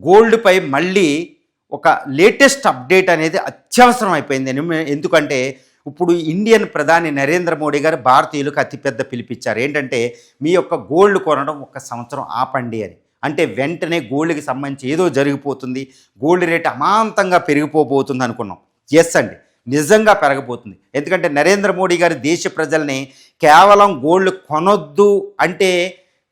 గోల్డ్‌పై మళ్ళీ ఒక latest update అనేది అత్యవసరం అయిపోయింది. ఎందుకంటే ఇప్పుడు ఇండియన్ ప్రధాని నరేంద్ర మోడీ గారు భారతీయులకు అతిపెద్ద పిలుపిచ్చారు. ఏంటంటే మీ యొక్క గోల్డ్ కొనడం ఒక సంవత్సరం ఆపండి అని. అంటే వెంటనే గోల్డ్‌కి సంబంధించి ఏదో జరిగిపోతుంది, గోల్డ్ రేట్ అమాంతంగా పెరిగిపోబోతుంది అనుకున్నాం. యెస్ అండి, నిజంగా పెరగబోతుంది. ఎందుకంటే నరేంద్ర మోడీ గారు దేశ ప్రజల్ని కేవలం గోల్డ్ కొనొద్దు అంటే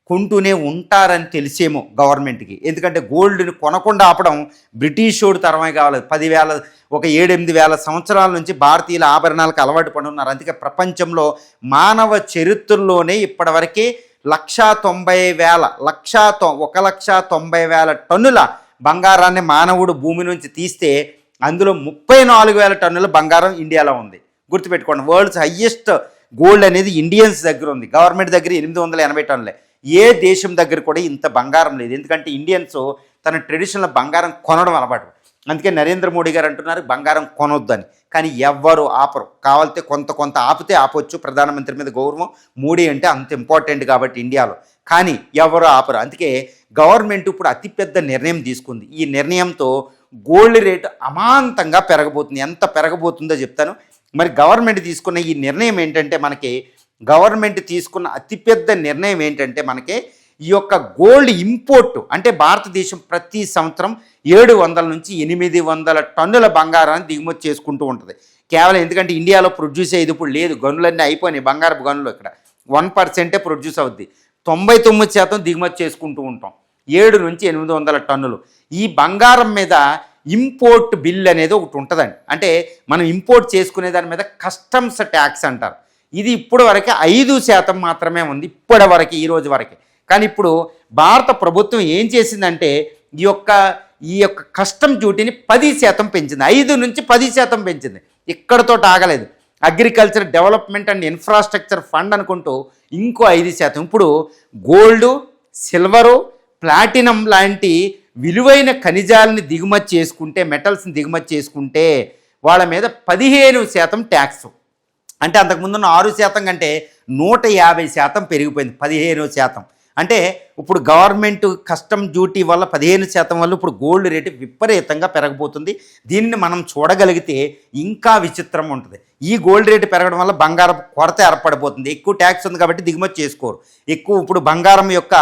కొంటూనే ఉంటారని తెలిసేమో గవర్నమెంట్కి. ఎందుకంటే గోల్డ్ని కొనకుండా ఆపడం బ్రిటిష్ వాడు తరమే కావాలి. 10,000 ఒక 7-8 సంవత్సరాల నుంచి భారతీయుల ఆభరణాలకు అలవాటు పడి ఉన్నారు. అందుకే ప్రపంచంలో మానవ చరిత్రలోనే ఇప్పటివరకే 1,90,000 టన్నుల బంగారాన్ని మానవుడు భూమి నుంచి తీస్తే అందులో 34,000 టన్నుల బంగారం ఇండియాలో ఉంది. గుర్తుపెట్టుకోండి, వరల్డ్స్ హయ్యెస్ట్ గోల్డ్ అనేది ఇండియన్స్ దగ్గర ఉంది. గవర్నమెంట్ దగ్గర 880 టన్నులే. ఏ దేశం దగ్గర కూడా ఇంత బంగారం లేదు. ఎందుకంటే ఇండియన్స్ తన ట్రెడిషనల్ బంగారం కొనడం అలవాటు. అందుకే నరేంద్ర మోడీ గారు అంటున్నారు బంగారం కొనొద్దని. కానీ ఎవ్వరు ఆపరు. కావాలితే కొంత ఆపితే ఆపొచ్చు. ప్రధానమంత్రి మీద గౌరవం, మోడీ అంటే అంత ఇంపార్టెంట్ కాబట్టి ఇండియాలో. కానీ ఎవరు ఆపరు. అందుకే గవర్నమెంట్ ఇప్పుడు అతిపెద్ద నిర్ణయం తీసుకుంది. ఈ నిర్ణయంతో గోల్డ్ రేటు అమాంతంగా పెరగబోతుంది. ఎంత పెరగబోతుందో చెప్తాను. మరి గవర్నమెంట్ తీసుకున్న ఈ నిర్ణయం ఏంటంటే గవర్నమెంట్ తీసుకున్న అతిపెద్ద నిర్ణయం ఏంటంటే ఈ యొక్క గోల్డ్ ఇంపోర్ట్ అంటే భారతదేశం ప్రతి సంవత్సరం 700 నుంచి 800 టన్నుల బంగారాన్ని దిగుమతి చేసుకుంటూ ఉంటుంది. కేవలం ఎందుకంటే ఇండియాలో ప్రొడ్యూస్ అయ్యేది ఇప్పుడు లేదు. గనులన్నీ అయిపోయినాయి. బంగారపు గనులు ఇక్కడ 1% ప్రొడ్యూస్ అవుద్ది. 99% దిగుమతి చేసుకుంటూ ఉంటాం. 7 నుంచి 800 టన్నులు. ఈ బంగారం మీద ఇంపోర్ట్ బిల్ అనేది ఒకటి ఉంటుందండి. అంటే మనం ఇంపోర్ట్ చేసుకునే దాని మీద కస్టమ్స్ ట్యాక్స్ అంటారు. ఇది ఇప్పుడు వరకు 5% మాత్రమే ఉంది. ఇప్పటి వరకు ఈ రోజు వరకు. కానీ ఇప్పుడు భారత ప్రభుత్వం ఏం చేసిందంటే ఈ యొక్క కస్టమ్ డ్యూటీని 10% పెంచింది. 5 నుంచి 10% పెంచింది. ఇక్కడతో ఆగలేదు. Agriculture development and infrastructure fund అనుకుంటూ ఇంకో 5%. ఇప్పుడు గోల్డ్, సిల్వరు, ప్లాటినం లాంటి విలువైన ఖనిజాలని దిగుమతి చేసుకుంటే, మెటల్స్ని దిగుమతి చేసుకుంటే వాళ్ళ మీద 15% ట్యాక్స్. అంటే అంతకుముందున్న 6% కంటే 150% పెరిగిపోయింది. 15%. అంటే ఇప్పుడు గవర్నమెంట్ కస్టమ్ డ్యూటీ వల్ల 15% వల్ల ఇప్పుడు గోల్డ్ రేటు విపరీతంగా పెరగబోతుంది. దీనిని మనం చూడగలిగితే ఇంకా విచిత్రం ఉంటుంది. ఈ గోల్డ్ రేటు పెరగడం వల్ల బంగారం కొరత ఏర్పడిపోతుంది. ఎక్కువ ట్యాక్స్ ఉంది కాబట్టి దిగుమతి చేసుకోరు. ఇప్పుడు బంగారం యొక్క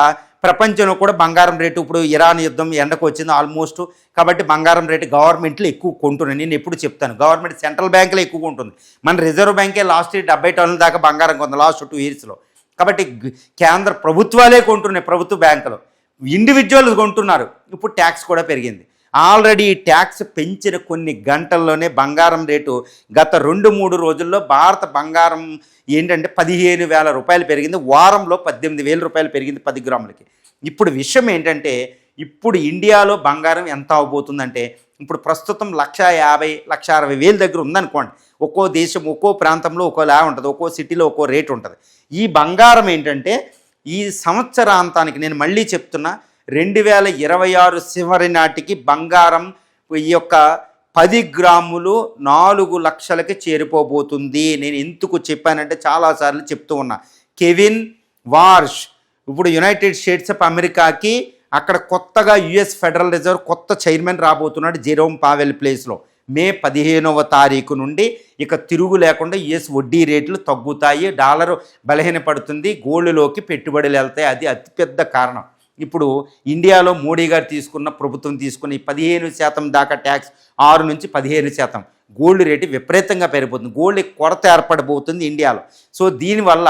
ప్రపంచంలో కూడా బంగారం రేటు ఇప్పుడు ఇరాన్ యుద్ధం ఎండకు వచ్చింది ఆల్మోస్ట్. కాబట్టి బంగారం రేటు గవర్నమెంట్లో ఎక్కువ కొంటున్నాయి. నేను ఎప్పుడు చెప్తాను, గవర్నమెంట్ సెంట్రల్ బ్యాంకులో ఎక్కువ కొంటుంది. మన రిజర్వ్ బ్యాంకే లాస్ట్ 70 టన్నుల దాకా బంగారం కొంది లాస్ట్ 2 ఇయర్స్లో. కాబట్టి కేంద్ర ప్రభుత్వాలే కొంటున్నాయి. ప్రభుత్వ బ్యాంకులు ఇండివిజువల్ కొంటున్నారు. ఇప్పుడు ట్యాక్స్ కూడా పెరిగింది. ఆల్రెడీ ట్యాక్స్ పెంచిన కొన్ని గంటల్లోనే బంగారం రేటు గత 2-3 రోజుల్లో భారత బంగారం ఏంటంటే 15,000 రూపాయలు పెరిగింది. వారంలో 18,000 రూపాయలు పెరిగింది 10 గ్రాములకి. ఇప్పుడు విషయం ఏంటంటే ఇప్పుడు ఇండియాలో బంగారం ఎంత అవబోతుందంటే ఇప్పుడు ప్రస్తుతం 1,50,000-1,60,000 దగ్గర ఉందనుకోండి. ఒక్కో దేశం ఒక్కో ప్రాంతంలో ఒక్కోలా ఉంటుంది. ఒక్కో సిటీలో ఒక్కో రేటు ఉంటుంది. ఈ బంగారం ఏంటంటే ఈ సంవత్సరాంతానికి నేను మళ్ళీ చెప్తున్నా 2026 చివరి నాటికి బంగారం ఈ యొక్క 10 గ్రాములు 4 లక్షలకి చేరిపోబోతుంది. నేను ఎందుకు చెప్పానంటే చాలాసార్లు చెప్తూ ఉన్నా. కెవిన్ వార్ష్ ఇప్పుడు యునైటెడ్ స్టేట్స్ ఆఫ్ అమెరికాకి అక్కడ కొత్తగా యుఎస్ ఫెడరల్ రిజర్వ్ కొత్త చైర్మన్ రాబోతున్నాడు జెరోమ్ పావెల్ ప్లేస్లో. మే 15వ తారీఖు నుండి ఇక తిరుగు లేకుండా యుఎస్ వడ్డీ రేట్లు తగ్గుతాయి, డాలరు బలహీనపడుతుంది, గోల్డ్లోకి పెట్టుబడులు వెళ్తాయి. అది అతిపెద్ద కారణం. ఇప్పుడు ఇండియాలో మోడీ గారు ప్రభుత్వం తీసుకున్న ఈ 15% దాకా ట్యాక్స్ 6 నుంచి 15%. గోల్డ్ రేటు విపరీతంగా పెరిగిపోతుంది. గోల్డ్ కొరత ఏర్పడబోతుంది ఇండియాలో. సో దీనివల్ల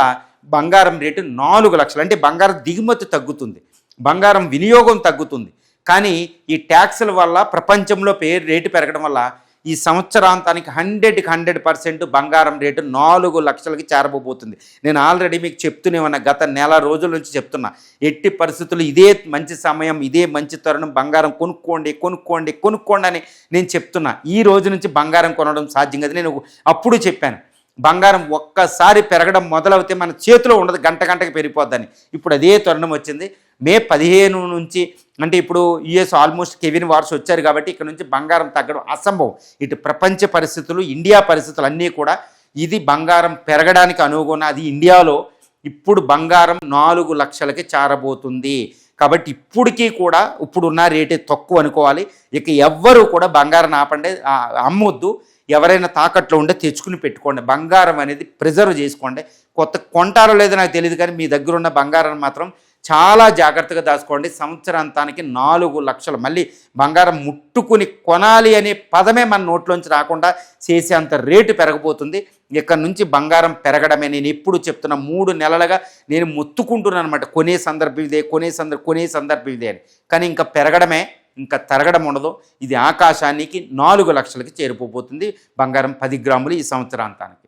బంగారం రేటు 4 లక్షలు. అంటే బంగారం దిగుమతి తగ్గుతుంది, బంగారం వినియోగం తగ్గుతుంది. కానీ ఈ ట్యాక్సుల వల్ల ప్రపంచంలో రేటు పెరగడం వల్ల ఈ సంవత్సరాంతానికి 100% బంగారం రేటు 4 లక్షలకి చేరబోతుంది. నేను ఆల్రెడీ మీకు చెప్తూనే ఉన్నా, గత నెల రోజుల నుంచి చెప్తున్నా. ఎట్టి పరిస్థితులు ఇదే మంచి సమయం, ఇదే మంచి తరుణం, బంగారం కొనుక్కోండి అని నేను చెప్తున్నా. ఈ రోజు నుంచి బంగారం కొనడం సాధ్యం కదా. నేను అప్పుడు చెప్పాను బంగారం ఒక్కసారి పెరగడం మొదలవుతే మన చేతిలో ఉండదు, గంటకి పెరిగిపోద్దని. ఇప్పుడు అదే తరుణం వచ్చింది. మే 15 నుంచి అంటే ఇప్పుడు యుఎస్ ఆల్మోస్ట్ కెవిన్ వార్స్ వచ్చారు కాబట్టి ఇక్కడ నుంచి బంగారం తగ్గడం అసంభవం. ఇటు ప్రపంచ పరిస్థితులు, ఇండియా పరిస్థితులు అన్నీ కూడా ఇది బంగారం పెరగడానికి అనుగుణ. అది ఇండియాలో ఇప్పుడు బంగారం 4 లక్షలకి చేరబోతుంది. కాబట్టి ఇప్పటికీ కూడా ఇప్పుడున్న రేటే తక్కువ అనుకోవాలి. ఇక ఎవ్వరూ కూడా బంగారం ఆపండి, అమ్మొద్దు. ఎవరైనా తాకట్లో ఉంటే తెచ్చుకుని పెట్టుకోండి. బంగారం అనేది ప్రిజర్వ్ చేసుకోండి. కొత్త కొంటారో లేదో నాకు తెలియదు, కానీ మీ దగ్గర ఉన్న బంగారం మాత్రం చాలా జాగ్రత్తగా దాచుకోండి. సంవత్సరాంతానికి 4 లక్షలు, మళ్ళీ బంగారం ముట్టుకుని కొనాలి అనే పదమే మన నోట్లోంచి రాకుండా చేసేంత రేటు పెరగబోతుంది. ఇక్కడ నుంచి బంగారం పెరగడమే. నేను ఎప్పుడు చెప్తున్నా, 3 నెలలుగా నేను మొత్తుకుంటున్నాను అనమాట, కొనే సందర్భం ఇదే, కొనే సందర్భం ఇదే అని. కానీ ఇంకా పెరగడమే, ఇంకా తరగడం ఉండదు. ఇది ఆకాశానికి 4 లక్షలకి చేరిపోతుంది బంగారం 10 గ్రాములు ఈ సంవత్సరాంతానికి.